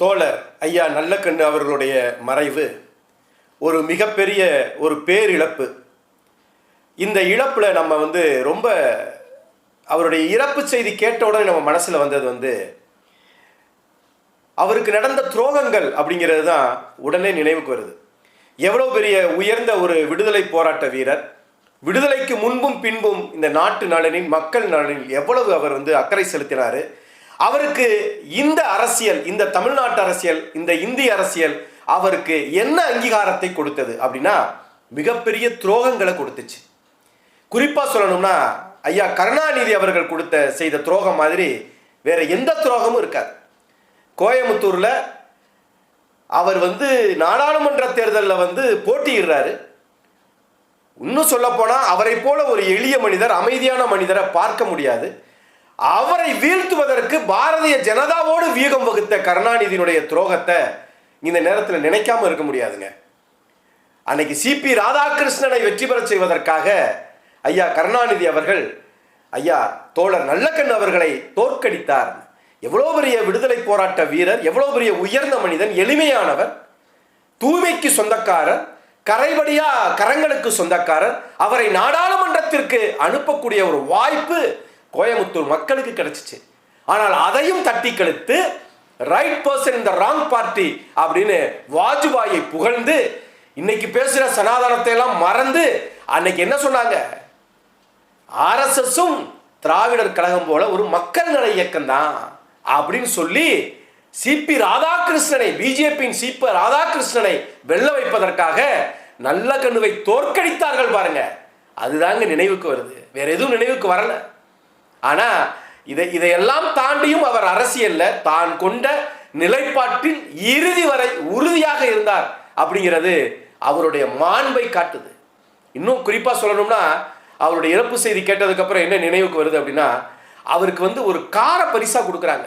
தோழர் ஐயா நல்லக்கண்ணு அவர்களுடைய மறைவு ஒரு மிகப்பெரிய ஒரு பேரிழப்பு. இந்த இழப்பில் நம்ம ரொம்ப அவருடைய இறப்பு செய்தி கேட்ட உடனே நம்ம மனசில் வந்தது அவருக்கு நடந்த துரோகங்கள் அப்படிங்கிறது தான் உடனே நினைவுக்கு வருது. எவ்வளோ பெரிய உயர்ந்த ஒரு விடுதலை போராட்ட வீரர், விடுதலைக்கு முன்பும் பின்பும் இந்த நாட்டு நலனில் மக்கள் நலனில் எவ்வளவு அவர் அக்கறை செலுத்தினார். அவருக்கு இந்த அரசியல், இந்த தமிழ்நாட்டு அரசியல், இந்த இந்திய அரசியல் அவருக்கு என்ன அங்கீகாரத்தை கொடுத்தது அப்படின்னா மிகப்பெரிய துரோகங்களை கொடுத்துச்சு. குறிப்பாக சொல்லணும்னா ஐயா கருணாநிதி அவர்கள் செய்த துரோகம் மாதிரி வேற எந்த துரோகமும் இருக்காது. கோயம்புத்தூரில் அவர் நாடாளுமன்ற தேர்தலில் போட்டியிடுறாரு. இன்னும் சொல்ல போனால் அவரை போல ஒரு எளிய மனிதர், அமைதியான மனிதரை பார்க்க முடியாது. அவரை வீழ்த்துவதற்கு பாரதிய ஜனதாவோடு வியூகம் வகுத்த கருணாநிதியினுடைய துரோகத்தை இந்த நேரத்தில் நினைக்காம இருக்க முடியாதுங்க. அன்னைக்கு சிபி ராதாகிருஷ்ணனை வெற்றி பெற செய்வதற்காக ஐயா கருணாநிதி அவர்கள் ஐயா தோழர் நல்லக்கண்ணு அவர்களை தோற்கடித்தார். எவ்வளோ பெரிய விடுதலை போராட்ட வீரர், எவ்வளோ பெரிய உயர்ந்த மனிதன், எளிமையானவர், தூய்மைக்கு சொந்தக்காரர், கரைபடியா கரங்களுக்கு சொந்தக்காரர். அவரை நாடாளுமன்றத்திற்கு அனுப்பக்கூடிய ஒரு வாய்ப்பு கோயம்புத்தூர் மக்களுக்கு கிடைச்சிச்சு. ஆனால் அதையும் தட்டி கழித்து right person in the wrong party அப்படின்னு வாஜ்பாயை புகழ்ந்து இன்னைக்கு பேசுகிற சனாதனத்தை எல்லாம் மறந்து அன்னைக்கு என்ன சொன்னாங்க? ஆர்எஸ்எஸும் திராவிடர் கழகம் போல ஒரு மக்கள் நல இயக்கம் தான் அப்படின்னு சொல்லி சிபி ராதாகிருஷ்ணனை, பிஜேபியின் சிபி ராதாகிருஷ்ணனை வெல்ல வைப்பதற்காக நல்லக்கண்ணுவை தோற்கடித்தார்கள் பாருங்க. அதுதாங்க நினைவுக்கு வருது, வேற எதுவும் நினைவுக்கு வரல. ஆனா இதையெல்லாம் தாண்டியும் அவர் அரசியல்ல தான் கொண்ட நிலைப்பாட்டில் இறுதி வரை உறுதியாக இருந்தார் அப்படிங்கிறது அவருடைய மாண்பை காட்டுது. இன்னும் குறிப்பா சொல்லணும்னா அவருடைய இறப்பு செய்தி கேட்டதுக்கு அப்புறம் என்ன நினைவுக்கு வருது அப்படின்னா, அவருக்கு ஒரு கார பரிசா கொடுக்குறாங்க.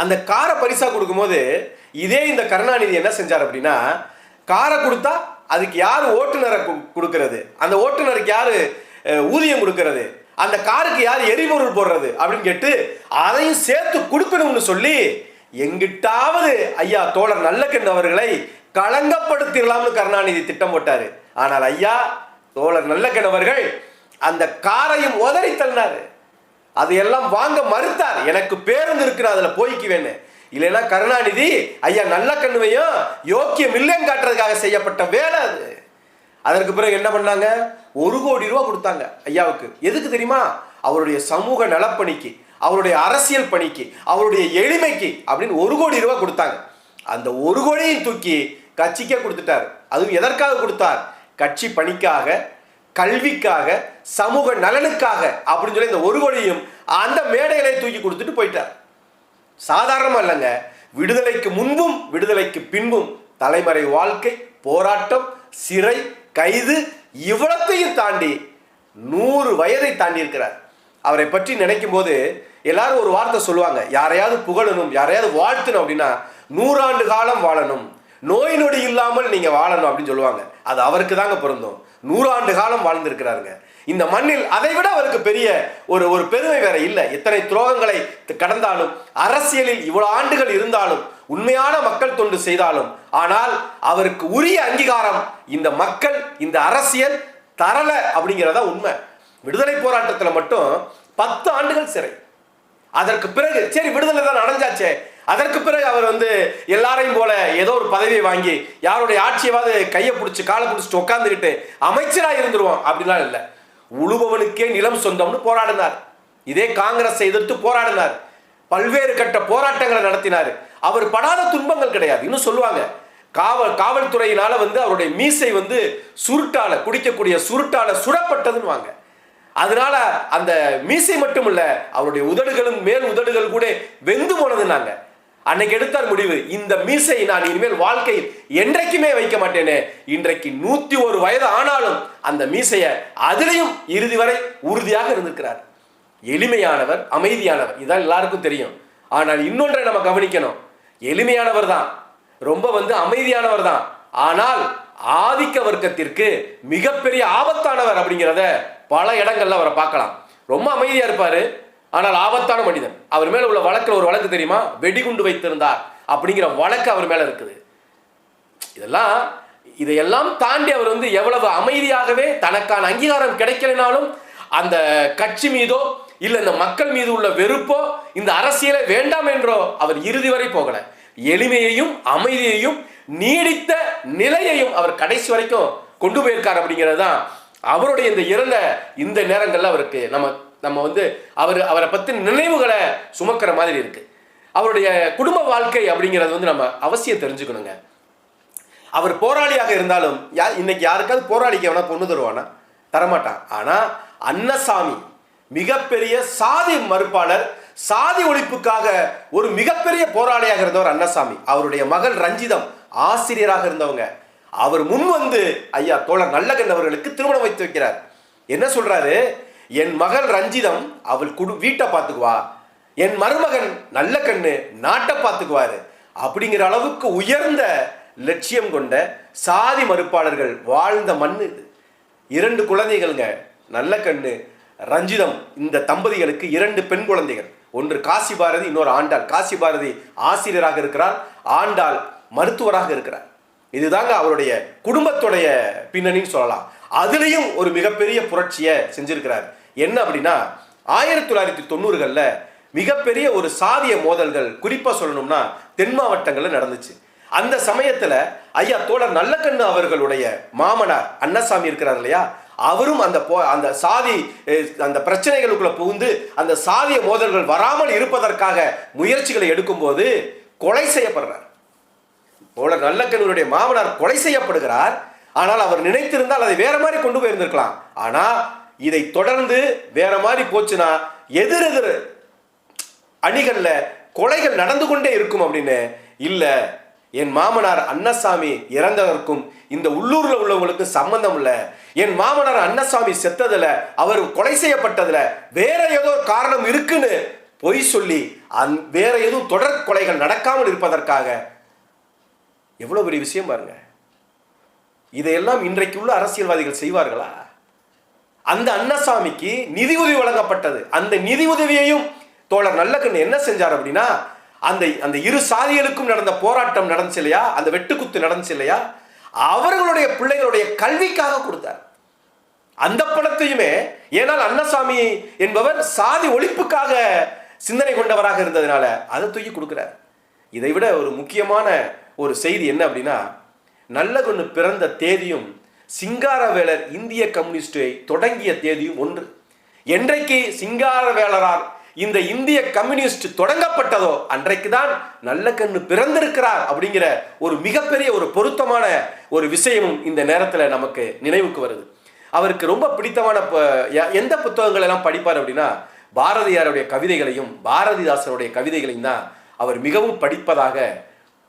அந்த கார பரிசா கொடுக்கும்போது இதே இந்த கருணாநிதி என்ன செஞ்சார் அப்படின்னா, காரை கொடுத்தா அதுக்கு யார் ஓட்டுநரை கொடுக்கறது, அந்த ஓட்டுநருக்கு யாரு ஊதியம் கொடுக்கறது, அந்த காருக்கு யார் எரிபொருள் போடுறது அப்படின்னு கேட்டு அதையும் சேர்த்து கொடுக்கணும்னு சொல்லி எங்கிட்டாவது ஐயா தோழர் நல்லக்கண்ணு அவர்களை களங்கப்படுத்திடலாம்னு கருணாநிதி திட்டம் போட்டாரு. ஆனால் ஐயா தோழர் நல்லக்கண்ணு அவர்கள் அந்த காரையும் உதறி தள்ளினாரு. அதையெல்லாம் வாங்க மறுத்தார். எனக்கு பேருந்து இருக்கு, அதுல போய்க்குவேன்னு. இல்லைன்னா கருணாநிதி ஐயா நல்லக்கண்ணுவையும் யோக்கியம் இல்லைன்னு காட்டுறதுக்காக செய்யப்பட்ட வேலை அது. அதற்கு பிறகு என்ன பண்ணாங்க? 1 கோடி ரூபாய் கொடுத்தாங்க ஐயாவுக்கு. எதுக்கு தெரியுமா? அவருடைய சமூக நலப்பணிக்கு, அவருடைய அரசியல் பணிக்கு, அவருடைய எளிமைக்கு அப்படின்னு 1 கோடி ரூபாய் கொடுத்தாங்க. அந்த 1 கோடியும் தூக்கி கட்சிக்கே கொடுத்துட்டார். அதுவும் எதற்காக கொடுத்தார்? கட்சி பணிக்காக, கல்விக்காக, சமூக நலனுக்காக அப்படின்னு சொல்லி இந்த 1 கோடியும் அந்த மேடையிலே தூக்கி கொடுத்துட்டு போயிட்டார். சாதாரணமா இல்லைங்க. விடுதலைக்கு முன்பும் விடுதலைக்கு பின்பும் தலைமறை வாழ்க்கை, போராட்டம், சிறை, கைது இவ்வளத்தையும் தாண்டி 100 வயதை தாண்டி இருக்கிறார். அவரை பற்றி நினைக்கும் போது எல்லாரும் ஒரு வார்த்தை சொல்லுவாங்க, யாரையாவது புகழணும், யாரையாவது வாழ்த்தணும் அப்படின்னா 100 ஆண்டு காலம் வாழணும், நோய் நொடி இல்லாமல் நீங்க வாழணும் அப்படின்னு சொல்லுவாங்க. அது அவருக்கு தாங்க பொருந்தும். 100 ஆண்டு காலம் வாழ்ந்திருக்கிறாருங்க இந்த மண்ணில். அதை விட அவருக்கு பெரிய ஒரு பெருமை வேற இல்லை. எத்தனை துரோகங்களை கடந்தாலும், அரசியலில் இவ்வளவு ஆண்டுகள் இருந்தாலும், உண்மையான மக்கள் தொண்டு செய்தாலும், ஆனால் அவருக்கு உரிய அங்கீகாரம் இந்த மக்கள், இந்த அரசியல் தரல அப்படிங்கிறதா உண்மை. விடுதலை போராட்டத்தில் மட்டும் 10 ஆண்டுகள் சிறை. அதற்கு பிறகு சரி விடுதலை தான் அடைஞ்சாச்சே, அதற்கு பிறகு அவர் எல்லாரையும் போல ஏதோ ஒரு பதவியை வாங்கி யாருடைய ஆட்சியவாது கையை பிடிச்சி காலை பிடிச்சிட்டு உட்காந்துக்கிட்டு அமைச்சராக இருந்துருவோம் அப்படிலாம் இல்லை. உழுபவனுக்கே நிலம் சொந்தம்னு போராடினார். இதே காங்கிரஸை எதிர்த்து போராடினார். பல்வேறு கட்ட போராட்டங்களை நடத்தினார். அவர் படாத துன்பங்கள் கிடையாது. இன்னும் சொல்லுவாங்க, காவல்துறையினால அவருடைய மீசை சுருட்டால, குடிக்கக்கூடிய சுருட்டால சுடப்பட்டதுன்னு வாங்க. அதனால அந்த மீசை மட்டும் இல்ல, அவருடைய உதடுகளும் மேல் உதடுகள் கூட வெந்து போனதுன்னாங்க. அன்னைக்கு எடுத்தார் முடிவு, இந்த மீசை நான் இனிமேல் வாழ்க்கையில் என்றைக்குமே வைக்க மாட்டேனே. இன்றைக்கு 101 வயது ஆனாலும் அந்த மீசையை அதிலையும் இறுதி வரை உறுதியாக இருந்திருக்கிறார். எளிமையானவர், அமைதியானவர், இதான் எல்லாருக்கும் தெரியும். ஆனால் இன்னொன்றை நம்ம கவனிக்கணும், எளிமையானவர் தான், ரொம்ப அமைதியானவர் தான், ஆனால் ஆதிக்க வர்க்கத்திற்கு மிகப்பெரிய ஆபத்தானவர் அப்படிங்கிறத பல இடங்கள்ல அவரை பார்க்கலாம். ரொம்ப அமைதியா இருப்பாரு, ஆனால் ஆபத்தான மனிதன். அவர் மேல உள்ள வழக்கில் ஒரு வழக்கு தெரியுமா? வெடிகுண்டு வைத்திருந்தார் அப்படிங்கிற வழக்கு அவர் மேல இருக்குது. இதையெல்லாம் தாண்டி அவர் எவ்வளவு அமைதியாகவே தனக்கான அங்கீகாரம் கிடைக்கலனாலும் அந்த கட்சி மீதோ இல்ல இந்த மக்கள் மீது உள்ள வெறுப்போ இந்த அரசியலை வேண்டாம் என்றோ அவர் இறுதி வரை போகல. எளிமையையும் அமைதியையும் நீடித்த நிலையையும் அவர் கடைசி வரைக்கும் கொண்டு போயிருக்கார். அப்படிங்கிறது தான் அவருடைய இந்த இறந்த இந்த நேரங்கள்ல அவருக்கு நம்ம அவரை பத்தி நினைவுகளை சுமக்கிற மாதிரி இருக்கு. அவருடைய குடும்ப வாழ்க்கை அப்படிங்கிறது நம்ம அவசியம் தெரிஞ்சுக்கணுங்க. அவர் போராளியாக இருந்தாலும் இன்னைக்கு யாருக்காவது போராளிக்கு வேணா பொண்ணு தருவானா? தரமாட்டான். ஆனா அன்னசாமி மிகப்பெரிய சாதி மறுப்பாளர், சாதி ஒழிப்புக்காக ஒரு மிகப்பெரிய போராளியாக இருந்தவர் அன்னசாமி. அவருடைய மகள் ரஞ்சிதம் ஆசிரியராக இருந்தவங்க. அவர் முன் ஐயா தோழர் நல்லகண்ணு அவர்களுக்கு திருமணம் வைத்து வைக்கிறார். என்ன சொல்றாரு? என் மகள் ரஞ்சிதம் அவள் வீட்டை பார்த்துக்குவா, என் மருமகன் நல்லகண்ணு நாட்டை பார்த்துக்குவாரு அப்படிங்கிற அளவுக்கு உயர்ந்த லட்சியம் கொண்ட சாதி மறுப்பாளர்கள் வாழ்ந்த மண் இது. 2 குழந்தைகள்ங்க, நல்லகண்ணு ரஞ்சிதம். இந்த தம்பதிகளுக்கு 2 பெண் குழந்தைகள். ஒன்று காசி பாரதி, இன்னொரு ஆண்டாள். காசி பாரதி ஆசிரியராக இருக்கிறார், ஆண்டாள் மருத்துவராக இருக்கிறார். இதுதாங்க அவருடைய குடும்பத்துடைய பின்னணின்னு சொல்லலாம். அதுலேயும் ஒரு மிகப்பெரிய புரட்சியை செஞ்சிருக்கிறார். என்ன அப்படின்னா 1990களில் மிகப்பெரிய ஒரு சாதிய மோதல்கள் குறிப்பாக சொல்லணும்னா தென் மாவட்டங்களில் நடந்துச்சு. அந்த சமயத்தில் ஐயா தோழர் நல்லகண்ணு அவர்களுடைய மாமனார் அன்னசாமி இருக்கிறார் இல்லையா, அவரும் அந்த சாதி அந்த பிரச்சனைகளுக்குள்ள புகுந்து அந்த சாதிய மோதல்கள் வராமல் இருப்பதற்காக முயற்சிகளை எடுக்கும்போது கொலை செய்யப்படுறார். தோழர் நல்லகண்ணுடைய மாமனார் கொலை செய்யப்படுகிறார். ஆனால் அவர் நினைத்திருந்தால் அதை வேற மாதிரி கொண்டு போயிருந்திருக்கலாம். ஆனா இதை தொடர்ந்து வேற மாதிரி போச்சுன்னா எதிரெதிர் அணிகள்ல கொலைகள் நடந்து கொண்டே இருக்கும் அப்படின்னு இல்ல, என் மாமனார் அன்னசாமி இறந்ததற்கும் இந்த உள்ளூர்ல உள்ளவங்களுக்கு சம்பந்தம் இல்ல, என் மாமனார் அன்னசாமி செத்ததுல அவர் கொலை செய்யப்பட்டதுல வேற ஏதோ காரணம் இருக்குன்னு பொய் சொல்லி வேற எதுவும் தொடர் கொலைகள் நடக்காமல் இருப்பதற்காக எவ்வளவு பெரிய விஷயம் பாருங்க. இதையெல்லாம் இன்றைக்கு உள்ள அரசியல்வாதிகள் செய்வார்களா? அந்த அன்னசாமிக்கு நிதி உதவி வழங்கப்பட்டது. அந்த நிதி உதவியையும் தோழர் நல்லகண்ணு என்ன செஞ்சார் அப்படின்னா அந்த இரு சாதிகளுக்கும் நடந்த போராட்டம் நடந்துச்சு இல்லையா, அந்த வெட்டுக்குத்து நடந்துச்சு இல்லையா, அவர்களுடைய பிள்ளைகளுடைய கல்விக்காக கொடுத்தார். அந்த பணத்தையுமே, ஏனால் அன்னசாமி என்பவர் சாதி ஒழிப்புக்காக சிந்தனை கொண்டவராக இருந்ததுனால அதை தூக்கி கொடுக்கிறார். இதை விட ஒரு முக்கியமான ஒரு செய்தி என்ன அப்படின்னா, நல்லகண்ணு பிறந்த தேதியும் சிங்காரவேலர் இந்திய கம்யூனிஸ்டை தொடங்கிய தேதியும் ஒன்று. என்றைக்கு சிங்காரவேலரால் இந்த இந்திய கம்யூனிஸ்ட் தொடங்கப்பட்டதோ அன்றைக்கு தான் நல்லகண்ணு பிறந்திருக்கிறார் அப்படிங்கிற ஒரு மிகப்பெரிய ஒரு பொருத்தமான ஒரு விஷயமும் இந்த நேரத்தில் நமக்கு நினைவுக்கு வருது. அவருக்கு ரொம்ப பிடித்தமான எந்த புத்தகங்கள் எல்லாம் படிப்பார் அப்படின்னா பாரதியாருடைய கவிதைகளையும் பாரதிதாசனுடைய கவிதைகளையும் தான் அவர் மிகவும் படிப்பதாக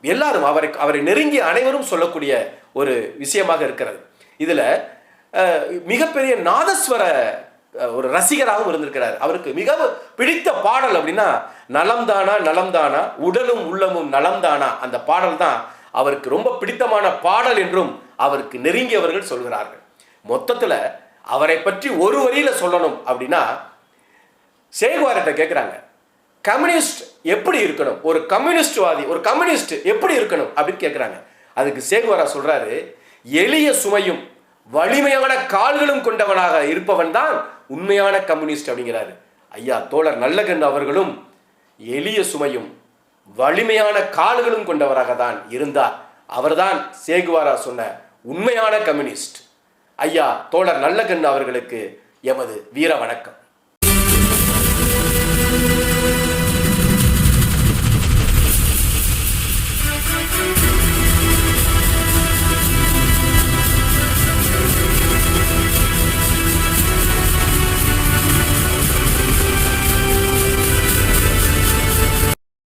எல்லாரும் அவரை நெருங்கிய அனைவரும் சொல்லக்கூடிய ஒரு விஷயமாக இருக்கிறது. இதுல மிகப்பெரிய நாதஸ்வர ஒரு ரசிகராகவும் இருந்திருக்கிறார். அவருக்கு மிக பிடித்த பாடல் அப்படின்னா நலம்தானா நலம்தானா உடலும் உள்ளமும் நலம்தானா, அந்த பாடல் தான் அவருக்கு ரொம்ப பிடித்தமான பாடல் என்றும் அவருக்கு நெருங்கியவர்கள் சொல்கிறார்கள். மொத்தத்துல அவரை பற்றி ஒரு வரியில சொல்லணும் அப்படின்னா சேகுவார்ட்ட கேட்கிறாங்க, கம்யூனிஸ்ட் எப்படி இருக்கணும், ஒரு கம்யூனிஸ்ட்வாதி ஒரு கம்யூனிஸ்ட் எப்படி இருக்கணும் அப்படின்னு கேட்கிறாங்க. அதுக்கு சேகுவாரா சொல்றாரு, எளிய சுமையும் வலிமையான கால்களும் கொண்டவனாக இருப்பவன் தான் உண்மையான கம்யூனிஸ்ட் அப்படிங்கிறாரு. ஐயா தோழர் நல்லகண்ணு அவர்களும் எளிய சுமையும் வலிமையான கால்களும் கொண்டவராக தான் இருந்தார். அவர்தான் சேகுவாரா சொன்ன உண்மையான கம்யூனிஸ்ட். ஐயா தோழர் நல்லகண்ணு அவர்களுக்கு எமது வீர வணக்கம்.